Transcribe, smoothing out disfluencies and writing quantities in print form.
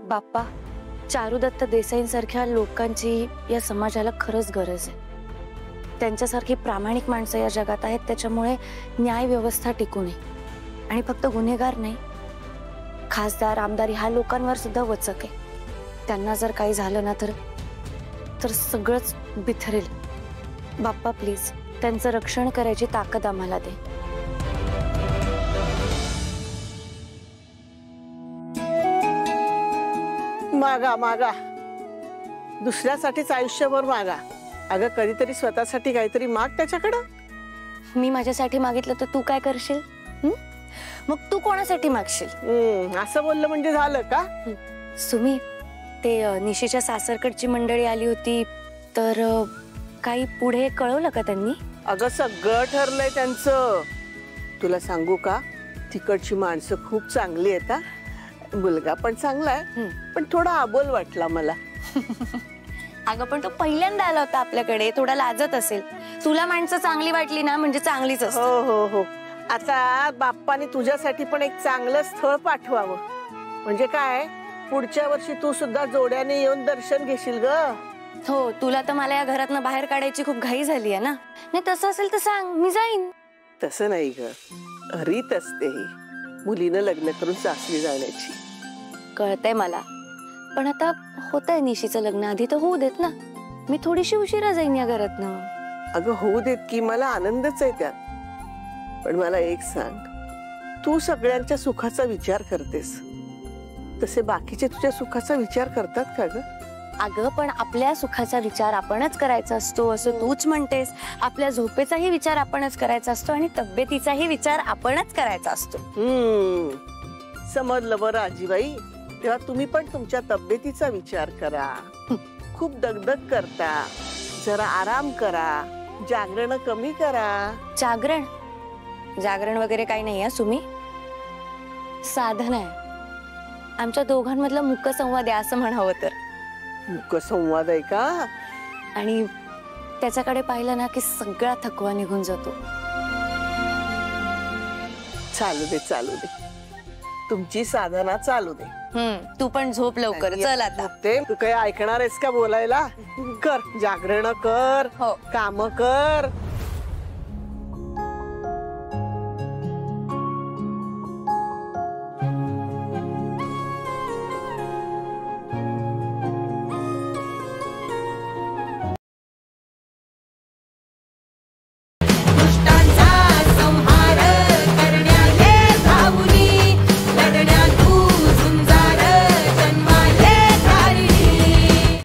बाप्पा, चारुदत्त देसाईंसारख्या लोकांची या समाजाला खरंच गरज आहे. त्यांच्यासारखी प्रामाणिक माणसं या जगात आहेत, त्याच्यामुळे न्याय व्यवस्था टिकून आहे. आणि फक्त गुन्हेगार नाही, खासदार आमदार ह्या लोकांवर सुद्धा वचक आहे. त्यांना जर काही झालं ना तर सगळंच बिथरेल. बाप्पा प्लीज, त्यांचं रक्षण करायची ताकद आम्हाला दे. मागा मागा, दुसऱ्यासाठीच आयुष्यभर मागा. अगं कधीतरी स्वतःसाठी काहीतरी माग त्याच्याकडं. मी माझ्यासाठी मागितलं तर तू काय करशील? मग तू कोणासाठी मागशील? असं बोललं म्हणजे झालं का? सुमी, ते निशीच्या सासरकडची मंडळी आली होती, तर काही पुढे कळवलं का त्यांनी? अगं सगळं ठरलंय त्यांचं. तुला सांगू का, तिकडची माणसं खूप चांगली आहेत. मुलगा पण चांगला आहे, पण थोडा आबोल वाटला मला. अगं पण तो पहिल्यांदा आला होता आपल्याकडे, थोडा लाजत असेल. तुला माणसं चांगली वाटली ना म्हणजे चांगलीच असते. हो हो हो. आता बाप्पाने तुझ्यासाठी पण एक चांगलं स्थळ पाठवावं. म्हणजे काय, पुढच्या वर्षी तू सुद्धा जोड्याने येऊन दर्शन घेशील ग. हो, तुला तर मला या घरातनं बाहेर काढायची खूप घाई झाली आहे ना. नाही तसं असेल तर सांग, मी जाईन. तसं नाही ग, रीत असते ही मुलीनं लग्न करून सासरी जाण्याची. कळतंय मला, पण आता होतंय निशीचं लग्न, आधी तर होऊ देत ना. मी थोडीशी उशिरा जाईन या घरातनं. अगं होऊ देत की, मला आनंदच आहे त्यात. पण मला एक सांग, तू सगळ्यांच्या सुखाचा विचार करतेस, तसे बाकीचे तुझ्या सुखाचा विचार करतात का ग? अगं पण आपल्या सुखाचा विचार आपणच करायचा असतो असं तूच म्हणतेस. आपल्या झोपेचाही विचार आपणच करायचा असतो आणि तब्येतीचाही विचार आपणच करायचा असतो. समजलं बरं आजीबाई. तेव्हा तुम्ही पण तुमच्या तब्येतीचा विचार करा. खूप दगदग करता, जरा आराम करा, जागरण कमी करा. जागरण वगैरे काही नाही आहे सुमी, साधन आहे. आमच्या दोघांमधला मुख्य संवाद आहे असं म्हणावं तर. मुख्य संवाद आहे का? आणि त्याच्याकडे पाहिलं ना की सगळा थकवा निघून जातो. चालू दे चालू दे, तुमची साधना चालू दे. तू पण झोप लवकर. चल आता. तू काही ऐकणार आहेस का बोलायला? कर, जागरण कर, काम कर.